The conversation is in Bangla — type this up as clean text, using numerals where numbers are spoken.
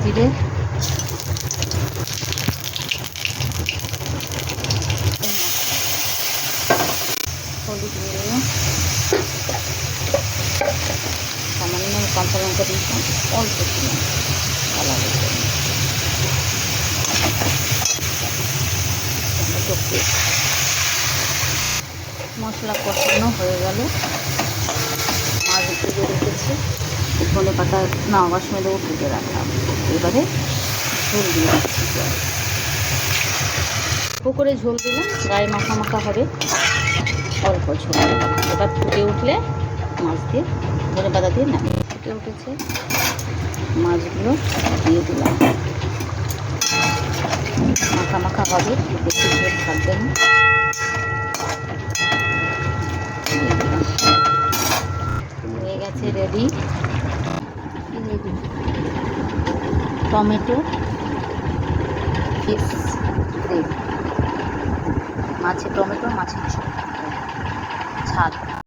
জিরে, হলুদ গুঁড়ো, সামান্য কাঁচা লঙ্কা দিয়েছিলাম, অল্প ছিল কালারের জন্য। মশলা কষানো হয়ে গেল, মাছ ভেজে রেখেছি, ধনে পাতা নামাবার সময় দেবো ভেজে রাখলাম। এবারে ঝোল দিয়ে দিচ্ছি, পুকুরে ঝোল দিলাম, গায়ে মাখা মাখা হবে, অল্প ঝোল। এবার ফুটে উঠলে মাছ দিয়ে ধনে পাতা দিয়ে নামিয়ে, ফুটে উঠেছে, মাছগুলো দিয়ে দিলাম, মাখা মাখা হবে, বেশি ঝোল থাকবে না। হয়ে গেছে রেডি। টমেটো ফিশ গ্রেভি, মাছের টমেটো, মাছের ঝাল।